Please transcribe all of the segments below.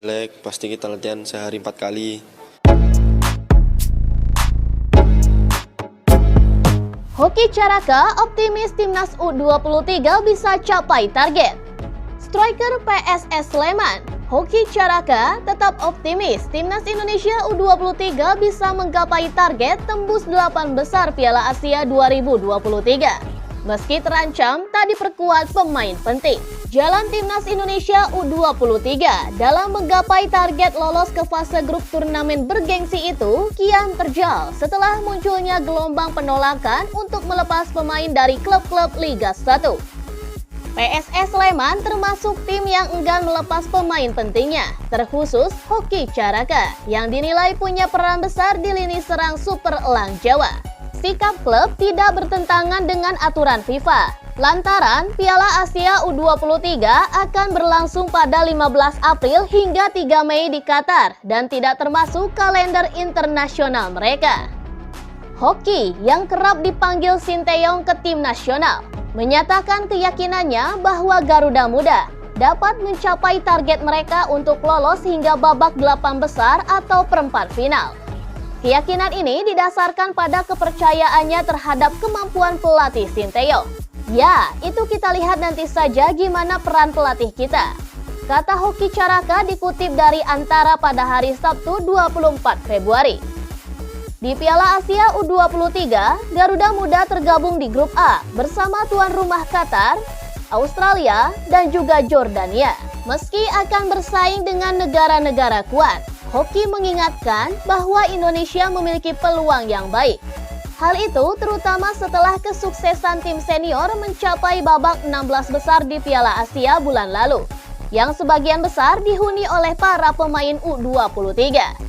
Jelek, pasti kita latihan sehari 4 kali. Hoki Caraka optimis timnas U23 bisa capai target. Striker PSS Sleman, Hoki Caraka tetap optimis timnas Indonesia U23 bisa menggapai target tembus 8 besar Piala Asia 2023. Meski terancam tak diperkuat pemain penting, jalan timnas Indonesia U23 dalam menggapai target lolos ke fase grup turnamen bergengsi itu kian terjal setelah munculnya gelombang penolakan untuk melepas pemain dari klub-klub Liga 1. PSS Sleman termasuk tim yang enggan melepas pemain pentingnya, terkhusus Hoki Caraka yang dinilai punya peran besar di lini serang Super Elang Jawa. Sikap klub tidak bertentangan dengan aturan FIFA, lantaran Piala Asia U23 akan berlangsung pada 15 April hingga 3 Mei di Qatar dan tidak termasuk kalender internasional mereka. Hoki yang kerap dipanggil Sinteyong ke tim nasional menyatakan keyakinannya bahwa Garuda Muda dapat mencapai target mereka untuk lolos hingga babak 8 besar atau perempat final. Keyakinan ini didasarkan pada kepercayaannya terhadap kemampuan pelatih Sinteyong. Ya, itu kita lihat nanti saja gimana peran pelatih kita, kata Hoki Caraka dikutip dari Antara pada hari Sabtu 24 Februari. Di Piala Asia U23, Garuda Muda tergabung di grup A bersama tuan rumah Qatar, Australia, dan juga Jordania. Meski akan bersaing dengan negara-negara kuat, Hoki mengingatkan bahwa Indonesia memiliki peluang yang baik. Hal itu terutama setelah kesuksesan tim senior mencapai babak 16 besar di Piala Asia bulan lalu, yang sebagian besar dihuni oleh para pemain U23.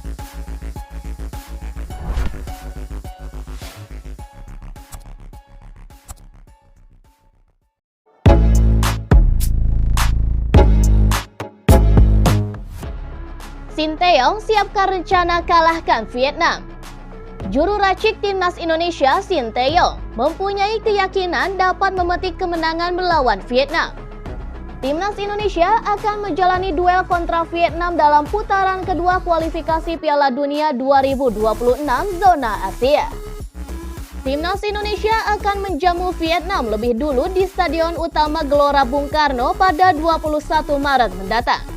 Sinteyong siapkan rencana kalahkan Vietnam. Juru racik timnas Indonesia Sinteyong mempunyai keyakinan dapat memetik kemenangan melawan Vietnam. Timnas Indonesia akan menjalani duel kontra Vietnam dalam putaran kedua kualifikasi Piala Dunia 2026 zona Asia. Timnas Indonesia akan menjamu Vietnam lebih dulu di Stadion Utama Gelora Bung Karno pada 21 Maret mendatang.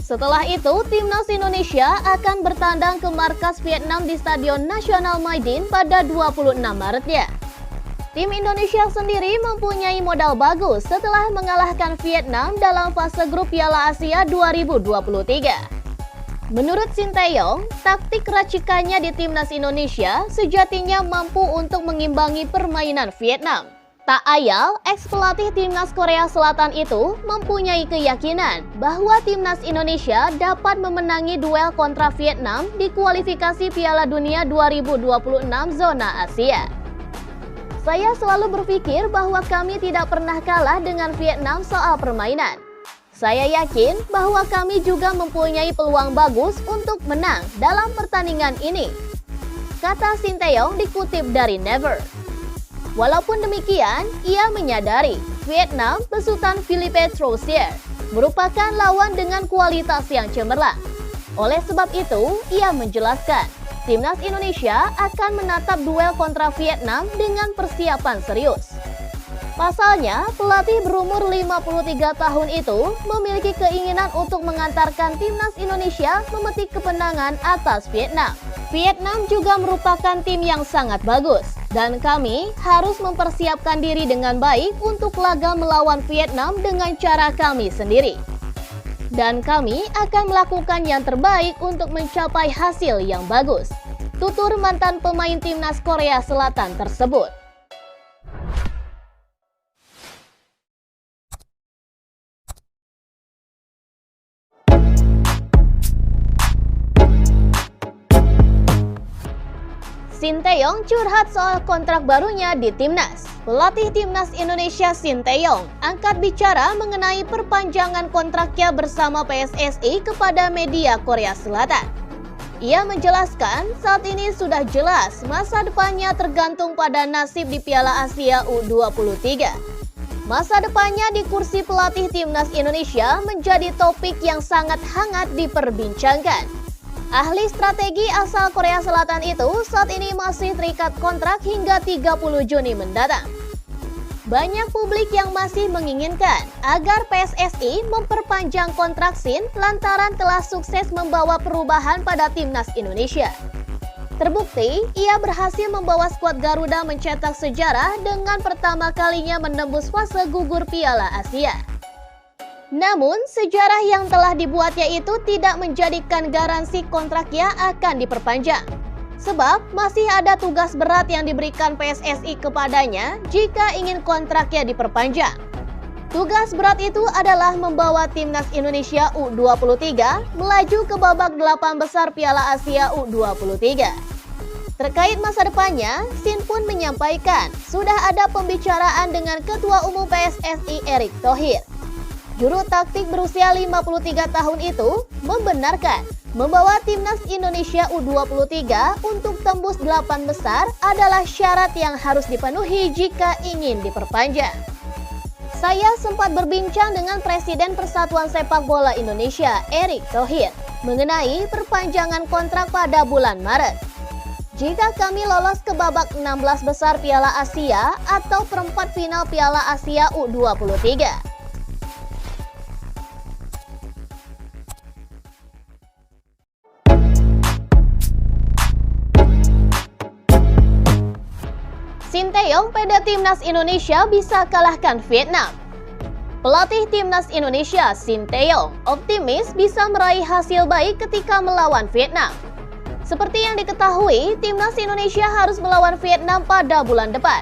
Setelah itu, timnas Indonesia akan bertandang ke markas Vietnam di Stadion Nasional Maidin pada 26 Maretnya. Tim Indonesia sendiri mempunyai modal bagus setelah mengalahkan Vietnam dalam fase grup Piala Asia 2023. Menurut Sinteyong, taktik racikannya di timnas Indonesia sejatinya mampu untuk mengimbangi permainan Vietnam. Tak ayal, ex-pelatih timnas Korea Selatan itu mempunyai keyakinan bahwa timnas Indonesia dapat memenangi duel kontra Vietnam di kualifikasi Piala Dunia 2026 zona Asia. Saya selalu berpikir bahwa kami tidak pernah kalah dengan Vietnam soal permainan. Saya yakin bahwa kami juga mempunyai peluang bagus untuk menang dalam pertandingan ini, kata Sinteyong dikutip dari Never. Walaupun demikian, ia menyadari Vietnam besutan Philippe Troussier merupakan lawan dengan kualitas yang cemerlang. Oleh sebab itu, ia menjelaskan, timnas Indonesia akan menatap duel kontra Vietnam dengan persiapan serius. Pasalnya, pelatih berumur 53 tahun itu memiliki keinginan untuk mengantarkan timnas Indonesia memetik kemenangan atas Vietnam. Vietnam juga merupakan tim yang sangat bagus, dan kami harus mempersiapkan diri dengan baik untuk laga melawan Vietnam dengan cara kami sendiri. Dan kami akan melakukan yang terbaik untuk mencapai hasil yang bagus, tutur mantan pemain timnas Korea Selatan tersebut. Sinteyong curhat soal kontrak barunya di timnas. Pelatih timnas Indonesia Sinteyong angkat bicara mengenai perpanjangan kontraknya bersama PSSI kepada media Korea Selatan. Ia menjelaskan saat ini sudah jelas masa depannya tergantung pada nasib di Piala Asia U23. Masa depannya di kursi pelatih Timnas Indonesia menjadi topik yang sangat hangat diperbincangkan. Ahli strategi asal Korea Selatan itu saat ini masih terikat kontrak hingga 30 Juni mendatang. Banyak publik yang masih menginginkan agar PSSI memperpanjang kontrak Shin lantaran telah sukses membawa perubahan pada Timnas Indonesia. Terbukti, ia berhasil membawa skuad Garuda mencetak sejarah dengan pertama kalinya menembus fase gugur Piala Asia. Namun, sejarah yang telah dibuatnya itu tidak menjadikan garansi kontraknya akan diperpanjang. Sebab, masih ada tugas berat yang diberikan PSSI kepadanya jika ingin kontraknya diperpanjang. Tugas berat itu adalah membawa Timnas Indonesia U23 melaju ke babak 8 besar Piala Asia U23. Terkait masa depannya, Shin pun menyampaikan sudah ada pembicaraan dengan Ketua Umum PSSI Erick Thohir. Juru taktik berusia 53 tahun itu membenarkan membawa Timnas Indonesia U23 untuk tembus 8 besar adalah syarat yang harus dipenuhi jika ingin diperpanjang. Saya sempat berbincang dengan Presiden Persatuan Sepak Bola Indonesia, Erick Thohir, mengenai perpanjangan kontrak pada bulan Maret. Jika kami lolos ke babak 16 besar Piala Asia atau perempat final Piala Asia U23. Sinteyong pada Timnas Indonesia bisa kalahkan Vietnam. Pelatih Timnas Indonesia Sinteyong optimis bisa meraih hasil baik ketika melawan Vietnam. Seperti yang diketahui, Timnas Indonesia harus melawan Vietnam pada bulan depan.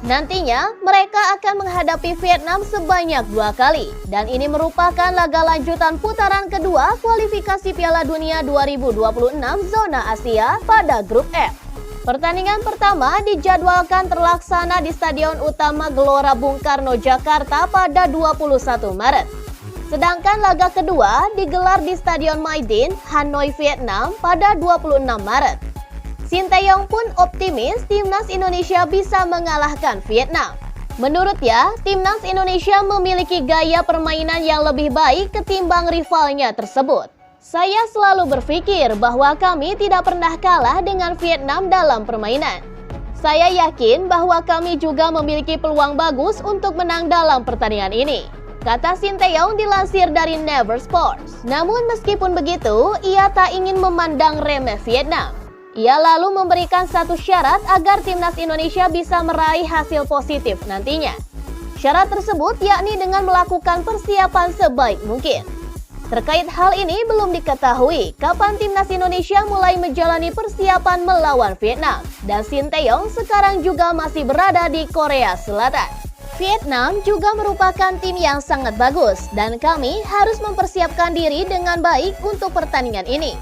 Nantinya, mereka akan menghadapi Vietnam sebanyak 2 kali. Dan ini merupakan laga lanjutan putaran kedua kualifikasi Piala Dunia 2026 zona Asia pada grup F. Pertandingan pertama dijadwalkan terlaksana di Stadion Utama Gelora Bung Karno, Jakarta pada 21 Maret. Sedangkan laga kedua digelar di Stadion Maidin, Hanoi, Vietnam pada 26 Maret. Sinteyong pun optimis Timnas Indonesia bisa mengalahkan Vietnam. Menurutnya, Timnas Indonesia memiliki gaya permainan yang lebih baik ketimbang rivalnya tersebut. Saya selalu berpikir bahwa kami tidak pernah kalah dengan Vietnam dalam permainan. Saya yakin bahwa kami juga memiliki peluang bagus untuk menang dalam pertandingan ini, kata Sinteyong dilansir dari Never Sports. Namun meskipun begitu, ia tak ingin memandang remeh Vietnam. Ia lalu memberikan satu syarat agar Timnas Indonesia bisa meraih hasil positif nantinya. Syarat tersebut yakni dengan melakukan persiapan sebaik mungkin. Terkait hal ini belum diketahui kapan Timnas Indonesia mulai menjalani persiapan melawan Vietnam. Dan Sinteyong sekarang juga masih berada di Korea Selatan. Vietnam juga merupakan tim yang sangat bagus dan kami harus mempersiapkan diri dengan baik untuk pertandingan ini.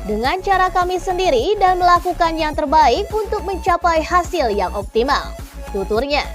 Dengan cara kami sendiri dan melakukan yang terbaik untuk mencapai hasil yang optimal, tuturnya.